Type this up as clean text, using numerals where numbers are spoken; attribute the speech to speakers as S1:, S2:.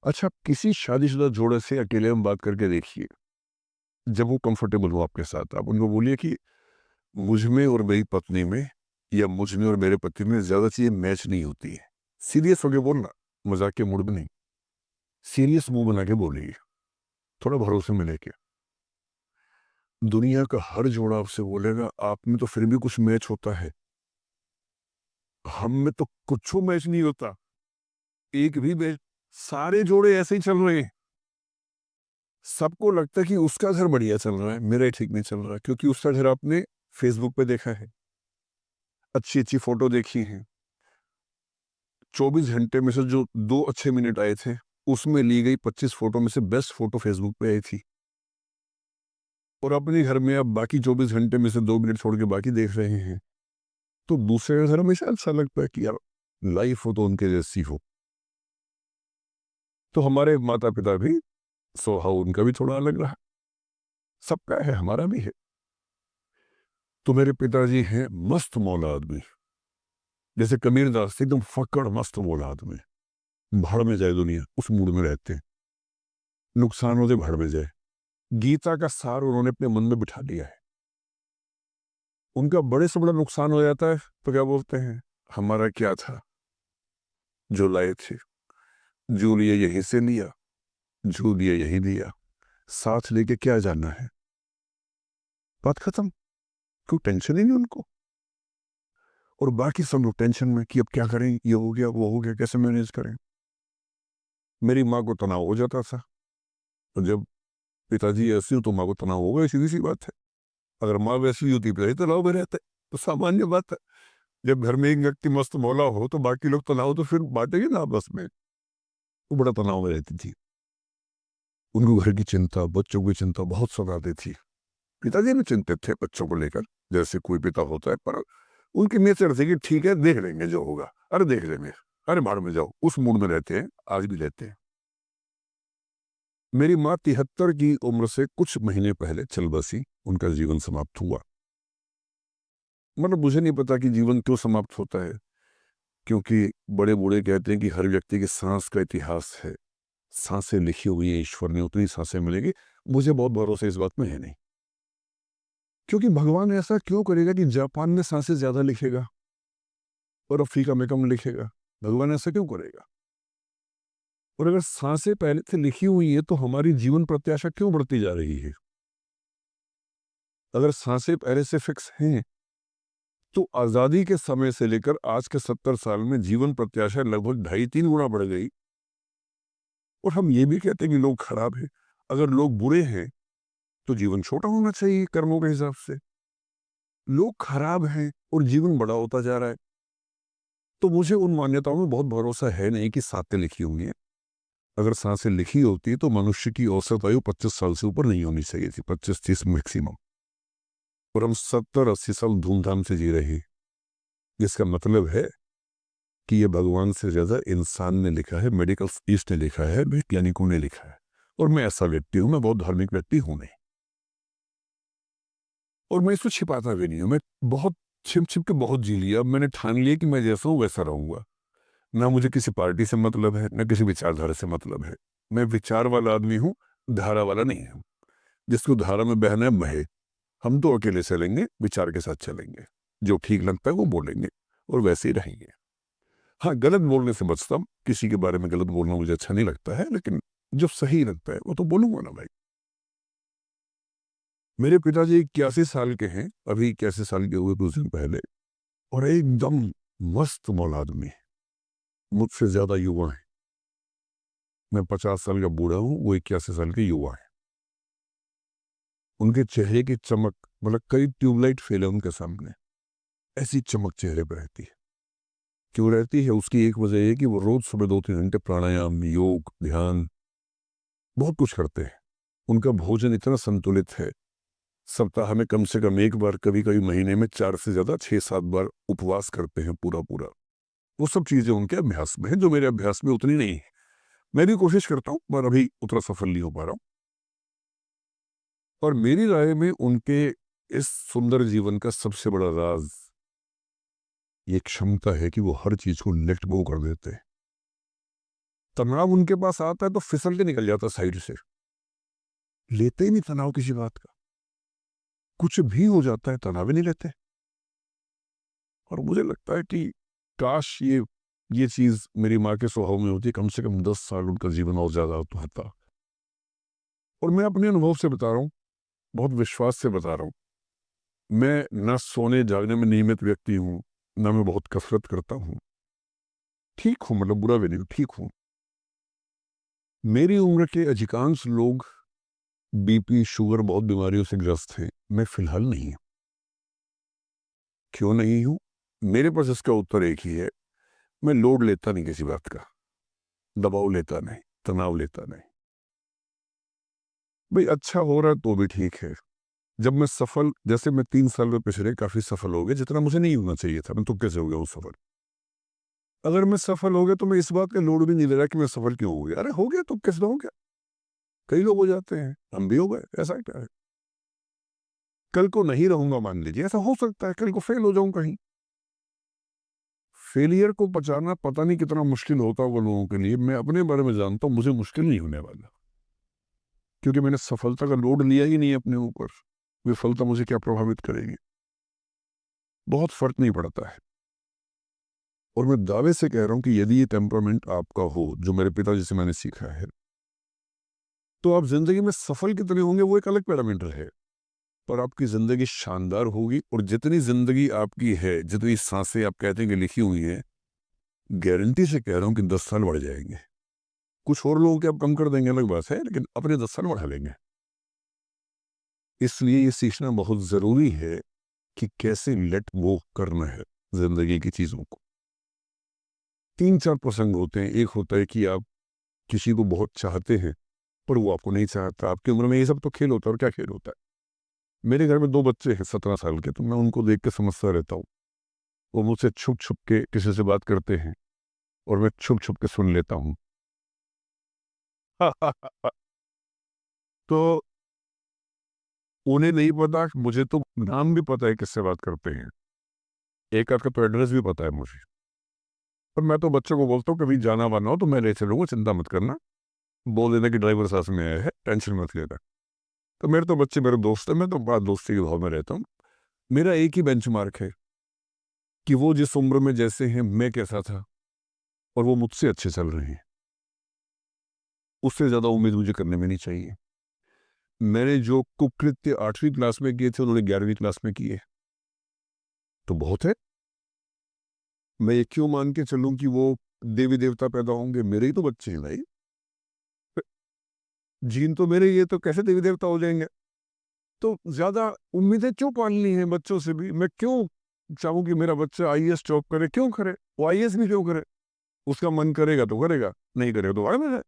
S1: अच्छा, किसी शादीशुदा जोड़े से अकेले में बात करके देखिए। जब वो कंफर्टेबल हो आपके साथ, आप उनको बोलिए कि मुझ में और मेरी पत्नी में या मुझ में और मेरे पति में ज़्यादा चीज़ें मैच नहीं होती हैं। सीरियस होके बोलना, मज़ाक के मूड में नहीं। सीरियस मुँह बना के बोलिए, थोड़ा भरोसे में लेके। दुनिया का हर जोड़ा आपसे बोलेगा, आप में तो फिर भी कुछ मैच होता है, हम में तो कुछो मैच नहीं होता। एक भी मैच, सारे जोड़े ऐसे ही चल रहे हैं। सबको लगता है कि उसका घर बढ़िया चल रहा है, मेरा ही ठीक नहीं चल रहा है, क्योंकि उसका घर आपने फेसबुक पे देखा है, अच्छी-अच्छी फ़ोटो देखी हैं। 24 घंटे में से जो 2 अच्छे मिनट आए थे, उसमें ली गई 25 फ़ोटो में से बेस्ट फ़ोटो फेसबुक पे आई थी। और अपने घर में आप बाकी 24 घंटे में से 2 मिनट छोड़ के बाकी देख रहे हैं। तो दूसरे का घर हमेशा अच्छा लगता है कि यार लाइफ़ हो तो उनके जैसी हो। तो हमारे माता-पिता भी स्वभाव उनका भी थोड़ा अलग रहा। सबका है, हमारा भी है। तो मेरे पिताजी हैं मस्त मौला आदमी, जैसे कबीर दास एकदम फक्कड़ मस्त मौला आदमी। भाड़ में जाए दुनिया, उस मूड में रहते हैं। नुकसान हो जाए, भाड़ में जाए। गीता का सार उन्होंने अपने मन में बिठा लिया है। उनका बड़े से बड़ा नुकसान हो जाता है तो क्या बोलते हैं, हमारा क्या था, जो लाए थे, जो लिया यहीं से लिया, जो लिया यहीं लिया, साथ लेके क्या जाना है, बात खत्म। कोई टेंशन ही नहीं उनको। और बाकी सब लोग टेंशन में कि अब क्या करें, ये हो गया, वो हो गया, कैसे मैनेज करें। मेरी माँ को तनाव हो जाता था, तो जब पिताजी ऐसे हो तो माँ को तनाव होगा, सीधी सी बात है। अगर माँ वैसी होती पिताजी तनाव में रहते, तो सामान्य बात है। जब घर में एक व्यक्ति मस्त मौला हो तो बाकी लोग तनाव तो फिर बांटेंगे ना आपस में। वो बड़ा तनाव में रहती थी। उनको घर की चिंता, बच्चों की चिंता बहुत सताती थी। पिताजी भी चिंतित थे बच्चों को लेकर, जैसे कोई पिता होता है, पर उनकी नेचर थी कि ठीक है, देख लेंगे जो होगा, अरे देख लेंगे, अरे भाड़ में जाओ, उस मूड में रहते हैं, आज भी रहते हैं। मेरी माँ 73 की उम्र से कुछ महीने पहले चल बसी, उनका जीवन समाप्त हुआ। मतलब मुझे नहीं पता कि जीवन क्यों समाप्त होता है, क्योंकि बड़े बूढ़े कहते हैं कि हर व्यक्ति की सांस का इतिहास है, सांसें लिखी हुई है, ईश्वर ने उतनी सांसें मिलेगी। मुझे बहुत भरोसा इस बात में है नहीं, क्योंकि भगवान ऐसा क्यों करेगा कि जापान में सांसें ज्यादा लिखेगा और अफ्रीका में कम लिखेगा। भगवान ऐसा क्यों करेगा? और अगर सांसें पहले से लिखी हुई है तो हमारी जीवन प्रत्याशा क्यों बढ़ती जा रही है? अगर सांसें पहले से फिक्स हैं तो आजादी के समय से लेकर आज के 70 साल में जीवन प्रत्याशा लगभग 2.5-3 गुना बढ़ गई। और हम ये भी कहते हैं कि लोग खराब हैं। अगर लोग बुरे हैं तो जीवन छोटा होना चाहिए कर्मों के हिसाब से। लोग खराब हैं और जीवन बड़ा होता जा रहा है। तो मुझे उन मान्यताओं में बहुत भरोसा है नहीं कि सांसें लिखी होंगी। अगर सांसें लिखी होती तो मनुष्य की औसत आयु 25 साल से ऊपर नहीं होनी चाहिए थी, 25-30 मैक्सिमम। और हम 70-80 साल धूमधाम से जी रहे हैं। इसका मतलब है कि ये भगवान से ज्यादा इंसान ने लिखा है, मेडिकल ईस्ट ने लिखा है, वैज्ञानिकों ने लिखा है। और मैं ऐसा व्यक्ति हूं, मैं बहुत धार्मिक व्यक्ति हूं नहीं। और मैं इसको छिपाता भी नहीं हूं। मैं बहुत छिप छिप के बहुत जी लिया। अब मैंने ठान लिया कि मैं जैसा हूं वैसा रहूंगा। ना मुझे किसी पार्टी से मतलब है, ना किसी विचारधारा से मतलब है। मैं विचार वाला आदमी हूं, धारा वाला नहीं हूं। जिसको धारा में बहना है बहे। हम तो अकेले चलेंगे, विचार के साथ चलेंगे। जो ठीक लगता है वो बोलेंगे और वैसे ही रहेंगे। हाँ, गलत बोलने से बचता हूं। किसी के बारे में गलत बोलना मुझे अच्छा नहीं लगता है, लेकिन जो सही लगता है वो तो बोलूंगा ना भाई। मेरे पिताजी 81 साल के हैं, अभी 81 साल के हुए कुछ दिन पहले। और एकदम मस्त मौला आदमी है, मुझसे ज्यादा युवा है। मैं 50 साल का बूढ़ा हूँ, वो 81 साल के युवा है। उनके चेहरे की चमक, मतलब कई ट्यूबलाइट फेल है उनके सामने। ऐसी चमक चेहरे पर रहती है। क्यों रहती है? उसकी एक वजह है कि वो रोज सुबह 2-3 घंटे प्राणायाम, योग, ध्यान, बहुत कुछ करते हैं। उनका भोजन इतना संतुलित है। सप्ताह में कम से कम एक बार, कभी कभी महीने में 4 से ज्यादा 6-7 बार उपवास करते हैं पूरा पूरा। वो सब चीजें उनके अभ्यास में है, जो मेरे अभ्यास में उतनी नहीं है। मैं भी कोशिश करता हूँ पर अभी उतना सफल नहीं हो पा रहा हूँ। और मेरी राय में उनके इस सुंदर जीवन का सबसे बड़ा राज ये क्षमता है कि वो हर चीज को लेट गो कर देते हैं। तनाव उनके पास आता है तो फिसल के निकल जाता साइड से, लेते ही नहीं तनाव किसी बात का। कुछ भी हो जाता है तनाव ही नहीं लेते। और मुझे लगता है कि काश ये चीज मेरी माँ के स्वभाव में होती, कम से कम 10 साल उनका जीवन और ज्यादा तो होता। और मैं अपने अनुभव से बता रहा हूँ, बहुत विश्वास से बता रहा हूँ। मैं न सोने जागने में नियमित व्यक्ति हूँ, ना मैं बहुत कसरत करता हूँ। ठीक हूँ, मतलब बुरा भी नहीं, ठीक हूँ। मेरी उम्र के अधिकांश लोग बीपी, शुगर, बहुत बीमारियों से ग्रस्त हैं। मैं फिलहाल नहीं हूँ। क्यों नहीं हूँ? मेरे पास इसका उत्तर एक ही है, मैं लोड लेता नहीं किसी बात का, दबाव लेता नहीं, तनाव लेता नहीं। भाई अच्छा हो रहा है तो भी ठीक है। जब मैं सफल, जैसे मैं 3 साल में पिछले काफी सफल हो गया, जितना मुझे नहीं होना चाहिए था, मैं तो कैसे हो गया हूँ सफल। अगर मैं सफल हो गया तो मैं इस बात का लोड भी नहीं ले रहा कि मैं सफल क्यों हो गया। अरे हो गया तो कैसे हो गया, कई लोग हो जाते हैं, हम भी हो गए, ऐसा क्या है। कल को नहीं रहूंगा, मान लीजिए, ऐसा हो सकता है, कल को फेल हो जाऊं कहीं। फेलियर को बचाना पता नहीं कितना मुश्किल होता होगा लोगों के लिए। मैं अपने बारे में जानता हूं, मुझे मुश्किल नहीं होने वाला, क्योंकि मैंने सफलता का लोड लिया ही नहीं अपने ऊपर। विफलता मुझे क्या प्रभावित करेगी, बहुत फर्क नहीं पड़ता है। और मैं दावे से कह रहा हूं कि यदि ये टेम्परामेंट आपका हो, जो मेरे पिताजी से मैंने सीखा है, तो आप जिंदगी में सफल कितने होंगे वो एक अलग पैरामीटर है, पर आपकी जिंदगी शानदार होगी। और जितनी जिंदगी आपकी है, जितनी सांसें आप कहते हैं कि लिखी हुई हैं, गारंटी से कह रहा हूं कि 10 साल बढ़ जाएंगे। कुछ और लोगों के आप कम कर देंगे अलग बात है, लेकिन अपने 10 साल बढ़ा लेंगे। इसलिए ये सीखना बहुत जरूरी है कि कैसे लेट गो करना है जिंदगी की चीजों को। 3-4 प्रसंग होते हैं। एक होता है कि आप किसी को बहुत चाहते हैं पर वो आपको नहीं चाहता। आपकी उम्र में ये सब तो खेल होता है, और क्या खेल होता है। मेरे घर में 2 बच्चे हैं 17 साल के, तो मैं उनको देख के समझता रहता हूँ। वो मुझसे छुप छुप के किसी से बात करते हैं और मैं छुप छुप के सुन लेता हूँ। तो उन्हें नहीं पता, मुझे तो नाम भी पता है किससे बात करते हैं, एक आध का तो एड्रेस भी पता है मुझे। पर मैं तो बच्चों को बोलता हूँ कभी जाना वाना हो तो मैं ले चलूंगा, चिंता मत करना। बोल देना कि ड्राइवर साथ में आया है, टेंशन मत लेना। तो मेरे तो बच्चे मेरे दोस्त हैं, मैं तो बड़ा दोस्ती के भाव में रहता हूँ। मेरा एक ही बेंचमार्क है कि वो जिस उम्र में जैसे हैं मैं कैसा था, और वो मुझसे अच्छे चल रहे हैं। उससे ज्यादा उम्मीद मुझे करने में नहीं चाहिए। मैंने जो कुकृत्य 8वीं क्लास में किए थे, उन्होंने 11वीं क्लास में किए, तो बहुत है। मैं ये क्यों मान के चलूं कि वो देवी देवता पैदा होंगे? मेरे ही तो बच्चे हैं भाई, जीन तो मेरे, ये तो कैसे देवी देवता हो जाएंगे। तो ज्यादा उम्मीदें क्यों पालनी है बच्चों से भी? मैं क्यों चाहूं कि मेरा बच्चा आईएएस जॉब करे? क्यों करे? वो आईएएस भी क्यों करे? उसका मन करेगा तो करेगा, नहीं करेगा तो भाड़ में जाए।